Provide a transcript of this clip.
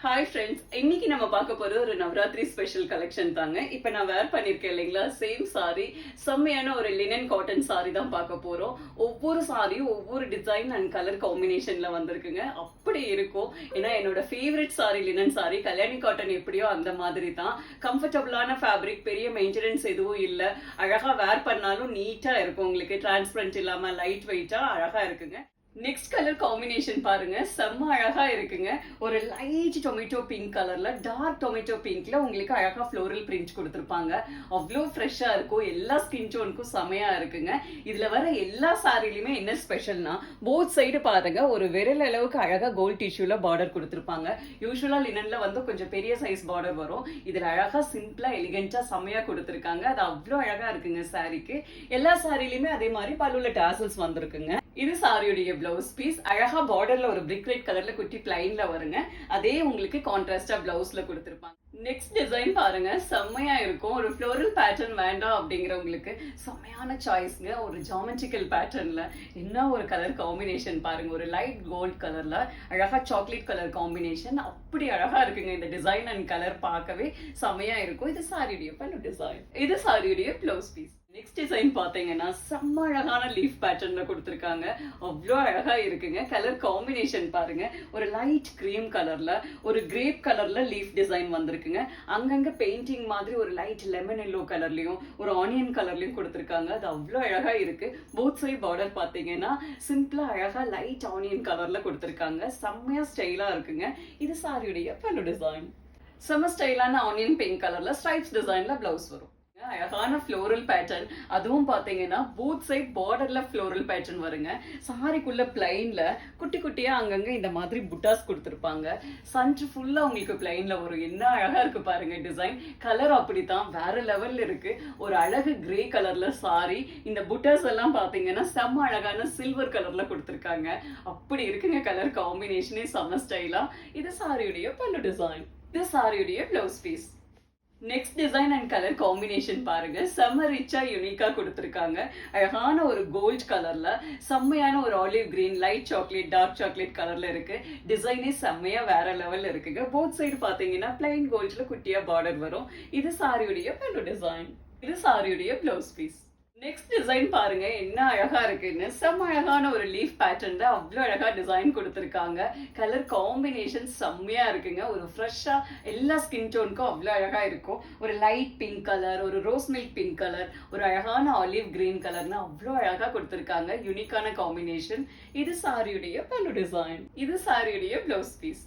Hi friends, இன்னைக்கு நம்ம பார்க்க போற ஒரு நவராத்திரி ஸ்பெஷல் கலெக்ஷன் தாங்க. இப்போ நான் வேர் பண்ணிருக்கேன் இல்லைங்களா, சேம் சாரி, செம்மையான ஒரு லினன் காட்டன் சாரி தான் பார்க்க போறோம். ஒவ்வொரு சாரியும் ஒவ்வொரு டிசைன் அண்ட் கலர் காம்பினேஷன்ல வந்திருக்குங்க. அப்படி இருக்கும். ஏன்னா என்னோட favourite sorry linen sorry, Kalyani cotton எப்படியோ அந்த மாதிரி தான். கம்ஃபர்டபுளான ஃபேப்ரிக், பெரிய மெயின்டெனன்ஸ் எதுவும் இல்லை. அழகா வேர் பண்ணாலும் நீட்டா இருக்கும். உங்களுக்கு டிரான்ஸ்பரண்ட் இல்லாம லைட் வெயிட்டா அழகா இருக்குங்க. நெக்ஸ்ட் கலர் காம்பினேஷன் பாருங்க, செம்ம அழகா இருக்குங்க. ஒரு லைட் டொமேட்டோ பிங்க் கலர்ல டார்க் டொமேட்டோ பிங்க்ல உங்களுக்கு அழகா ஃப்ளோரல் பிரிண்ட் கொடுத்துருப்பாங்க. அவ்வளோ ஃப்ரெஷ்ஷா இருக்கும். எல்லா ஸ்கின் டோனுக்கும் செமையா இருக்குங்க. இதுல வர எல்லா சாரிலுமே என்ன ஸ்பெஷல்னா, போத் சைடு பாருங்க ஒரு விரல் அளவுக்கு அழகா கோல்ட் டிஷ்யூல பார்டர் கொடுத்துருப்பாங்க. யூஸ்வலா லினன்ல வந்து கொஞ்சம் பெரிய சைஸ் பார்டர் வரும். இதுல அழகா சிம்பிளா எலிகென்ட்டா செமையா கொடுத்துருக்காங்க. அது அவ்வளோ அழகா இருக்குங்க சாரிக்கு. எல்லா சாரிலுமே அதே மாதிரி பல்லுல டாசல்ஸ் வந்திருக்குங்க. இது சாரியுடைய பிளவுஸ் பீஸ். அழகா பார்டர்ல ஒரு பிரிக் ரெட் கலர்ல குட்டி பிளைன்ல வருங்க. அதே உங்களுக்கு கான்ட்ராஸ்டா பிளவுஸ்ல கொடுத்துருப்பாங்க. நெக்ஸ்ட் டிசைன் பாருங்க, செம்மையா இருக்கும். ஒரு ஃப்ளோரல் பேட்டர்ன் வேண்டாம் அப்படிங்கிறவங்களுக்கு செம்மையான சாய்ஸ்ங்க. ஒரு ஜாமெட்ரிக்கல் பேட்டர்ன்ல என்ன ஒரு கலர் காம்பினேஷன் பாருங்க. ஒரு லைட் கோல்ட் கலர்ல அழகா சாக்லேட் கலர் காம்பினேஷன். அப்படி அழகா இருக்குங்க. இந்த டிசைன் அண்ட் கலர் பார்க்கவே செம்மையா இருக்கும். இது சாரியுடைய பல்லு டிசைன். இது சாரியுடைய பிளவுஸ் பீஸ். நெக்ஸ்ட் டிசைன் பாத்தீங்கன்னா செம்ம அழகான லீஃப் பேட்டர்ன்ல கொடுத்துருக்காங்க. அவ்வளோ அழகா இருக்குங்க. கலர் காம்பினேஷன் பாருங்க. ஒரு லைட் கிரீம் கலர்ல ஒரு கிரேப் கலர்ல லீஃப் டிசைன் வந்திருக்குங்க. அங்கங்க பெயிண்டிங் மாதிரி ஒரு லைட் லெமன் எல்லோ கலர்லயும் ஒரு ஆனியன் கலர்லயும் கொடுத்துருக்காங்க. அது அவ்வளோ அழகா இருக்கு. போத் சைட் பார்டர் பாத்தீங்கன்னா சிம்பிளா அழகா லைட் ஆனியன் கலர்ல கொடுத்துருக்காங்க. செம்மையா ஸ்டைலா இருக்குங்க. இது சாரியுடைய பல்லு டிசைன். செம்ம ஸ்டைலான ஆனியன் பிங்க் கலர்ல ஸ்ட்ரைப்ஸ் டிசைன்ல பிளவுஸ் வரும். அழகான ஃப்ளோரல் பேட்டர்ன். அதுவும் பாத்தீங்கன்னா போத் சைட் பார்டர்ல ஃப்ளோரல் பேட்டர்ன் வருங்க. சாரிக்குள்ள பிளைன்ல குட்டி குட்டியா அங்கங்க இந்த மாதிரி புட்டாஸ் கொடுத்துருப்பாங்க. சன்ட் ஃபுல்லா உங்களுக்கு பிளைன்ல வரும். என்ன அழகா இருக்கு பாருங்க டிசைன். கலர் அப்படித்தான் வேற லெவல்ல இருக்கு. ஒரு அழகு கிரே கலர்ல சாரி. இந்த புட்டாஸ் எல்லாம் பாத்தீங்கன்னா செம்ம அழகான சில்வர் கலர்ல கொடுத்துருக்காங்க. அப்படி இருக்குங்க கலர் காம்பினேஷனே செம்ம ஸ்டைலா. இது சாரியுடைய பல்லு டிசைன். இது சாரியுடைய blouse piece. Next design and colour combination பாருங்க. செம்ம ரிச்சா யூனிக்கா கொடுத்துருக்காங்க. அழகான ஒரு கோல்ட் கலர்ல செம்மையான ஒரு olive green, light chocolate, dark chocolate கலர்ல இருக்கு. டிசைனே செம்மையா வேற லெவல்ல இருக்குங்க. போத் சைடு பாத்தீங்கன்னா பிளைன் கோல்ட்ல குட்டியா பார்டர் வரும். இது சாரியுடைய பல்லு டிசைன். இது சாரியுடைய பிளவுஸ் பீஸ். நெக்ஸ்ட் டிசைன் பாருங்க, என்ன அழகா இருக்குன்னு. செம்ம அழகான ஒரு லீஃப் பேட்டர்ன்ல அவ்வளோ அழகா டிசைன் கொடுத்துருக்காங்க. கலர் காம்பினேஷன் செம்மையா இருக்குங்க. ஒரு ஃப்ரெஷ்ஷா எல்லா ஸ்கின் டோனுக்கும் அவ்வளோ அழகா இருக்கும். ஒரு லைட் பிங்க் கலர், ஒரு ரோஸ் மில்க் பிங்க் கலர், ஒரு அழகான ஆலிவ் கிரீன் கலர்னு அவ்வளோ அழகா கொடுத்துருக்காங்க. யூனிக்கான காம்பினேஷன். இது சாரியுடைய பல்லு டிசைன். இது சாரியுடைய பிளவுஸ் பீஸ்.